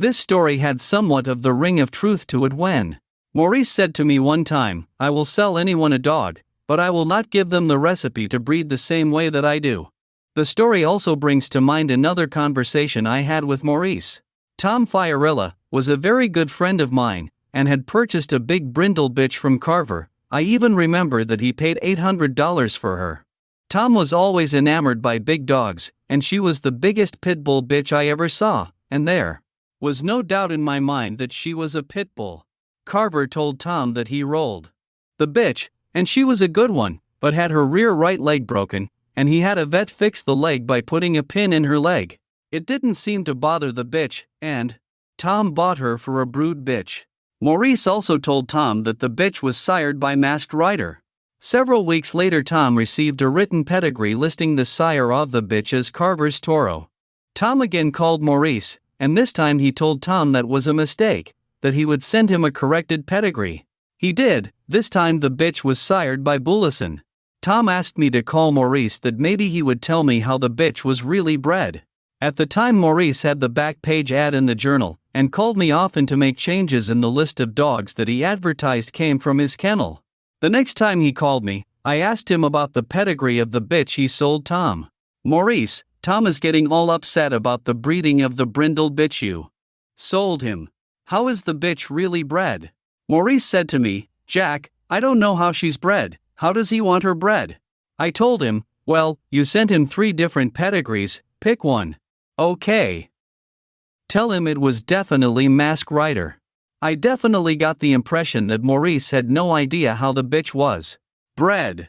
This story had somewhat of the ring of truth to it when Maurice said to me one time, "I will sell anyone a dog, but I will not give them the recipe to breed the same way that I do." The story also brings to mind another conversation I had with Maurice. Tom Fiorilla was a very good friend of mine, and had purchased a big brindle bitch from Carver. I even remember that he paid $800 for her. Tom was always enamored by big dogs, and she was the biggest pit bull bitch I ever saw, and there was no doubt in my mind that she was a pit bull. Carver told Tom that he rolled the bitch, and she was a good one, but had her rear right leg broken, and he had a vet fix the leg by putting a pin in her leg. It didn't seem to bother the bitch, and Tom bought her for a brood bitch. Maurice also told Tom that the bitch was sired by Masked Rider. Several weeks later, Tom received a written pedigree listing the sire of the bitch as Carver's Toro. Tom again called Maurice, and this time he told Tom that was a mistake, that he would send him a corrected pedigree. He did. This time the bitch was sired by Bullison. Tom asked me to call Maurice that maybe he would tell me how the bitch was really bred. At the time, Maurice had the back page ad in the journal, and called me often to make changes in the list of dogs that he advertised came from his kennel. The next time he called me, I asked him about the pedigree of the bitch he sold Tom. "Maurice, Tom is getting all upset about the breeding of the brindle bitch you sold him. How is the bitch really bred?" Maurice said to me, "Jack, I don't know how she's bred. How does he want her bred?" I told him, "Well, you sent him 3 different pedigrees, pick one." "Okay. Tell him it was definitely Masked Rider." I definitely got the impression that Maurice had no idea how the bitch was bred.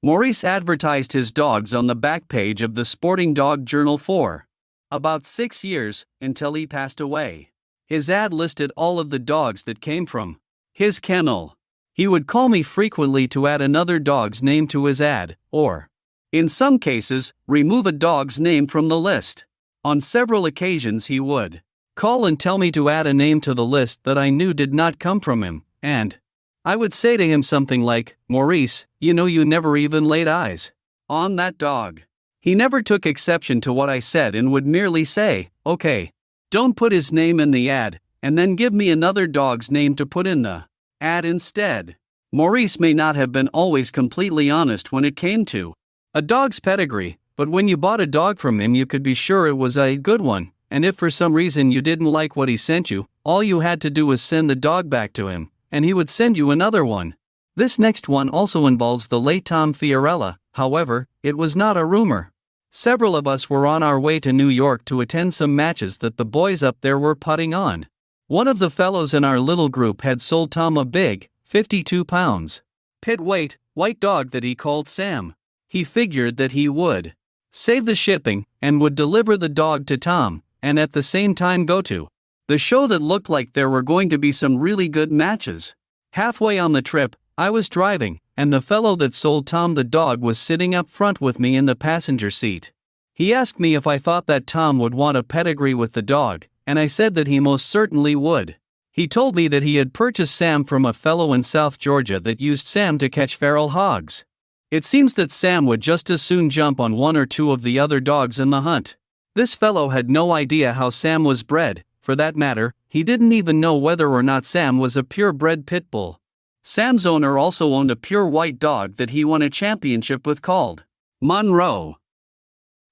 Maurice advertised his dogs on the back page of the Sporting Dog Journal for about 6 years, until he passed away. His ad listed all of the dogs that came from his kennel. He would call me frequently to add another dog's name to his ad, or, in some cases, remove a dog's name from the list. On several occasions he would call and tell me to add a name to the list that I knew did not come from him, and I would say to him something like, "Maurice, you know you never even laid eyes on that dog." He never took exception to what I said and would merely say, "Okay, don't put his name in the ad, and then give me another dog's name to put in the ad instead." Maurice may not have been always completely honest when it came to a dog's pedigree, but when you bought a dog from him you could be sure it was a good one, and if for some reason you didn't like what he sent you, all you had to do was send the dog back to him, and he would send you another one. This next one also involves the late Tom Fiorilla. However, it was not a rumor. Several of us were on our way to New York to attend some matches that the boys up there were putting on. One of the fellows in our little group had sold Tom a big, 52 pounds, pit weight, white dog that he called Sam. He figured that he would save the shipping, and would deliver the dog to Tom, and at the same time go to the show that looked like there were going to be some really good matches. Halfway on the trip, I was driving, and the fellow that sold Tom the dog was sitting up front with me in the passenger seat. He asked me if I thought that Tom would want a pedigree with the dog, and I said that he most certainly would. He told me that he had purchased Sam from a fellow in South Georgia that used Sam to catch feral hogs. It seems that Sam would just as soon jump on 1 or 2 of the other dogs in the hunt. This fellow had no idea how Sam was bred. For that matter, he didn't even know whether or not Sam was a purebred pit bull. Sam's owner also owned a pure white dog that he won a championship with called Monroe.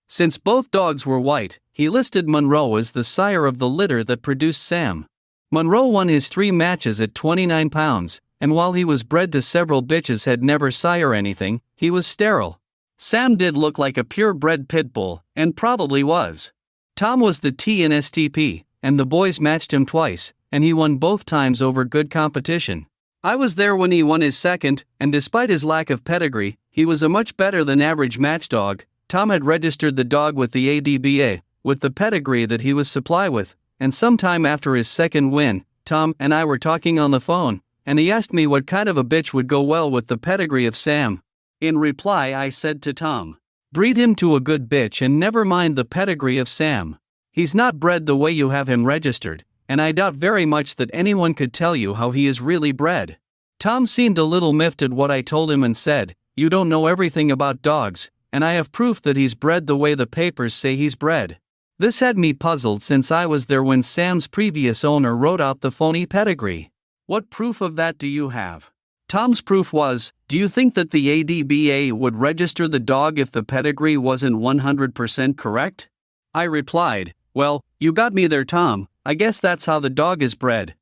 Since both dogs were white, he listed Monroe as the sire of the litter that produced Sam. Monroe won his 3 matches at 29 pounds, and while he was bred to several bitches had never sire anything, he was sterile. Sam did look like a purebred pit bull, and probably was. Tom was the T in STP, and the boys matched him twice, and he won both times over good competition. I was there when he won his second, and despite his lack of pedigree, he was a much better than average match dog. Tom had registered the dog with the ADBA, with the pedigree that he was supplied with, and sometime after his second win, Tom and I were talking on the phone, and he asked me what kind of a bitch would go well with the pedigree of Sam. In reply, I said to Tom, "Breed him to a good bitch and never mind the pedigree of Sam. He's not bred the way you have him registered, and I doubt very much that anyone could tell you how he is really bred." Tom seemed a little miffed at what I told him and said, "You don't know everything about dogs, and I have proof that he's bred the way the papers say he's bred." This had me puzzled since I was there when Sam's previous owner wrote out the phony pedigree. What proof of that do you have? Tom's proof was, do you think that the ADBA would register the dog if the pedigree wasn't 100% correct? I replied, well, you got me there, Tom. I guess that's how the dog is bred.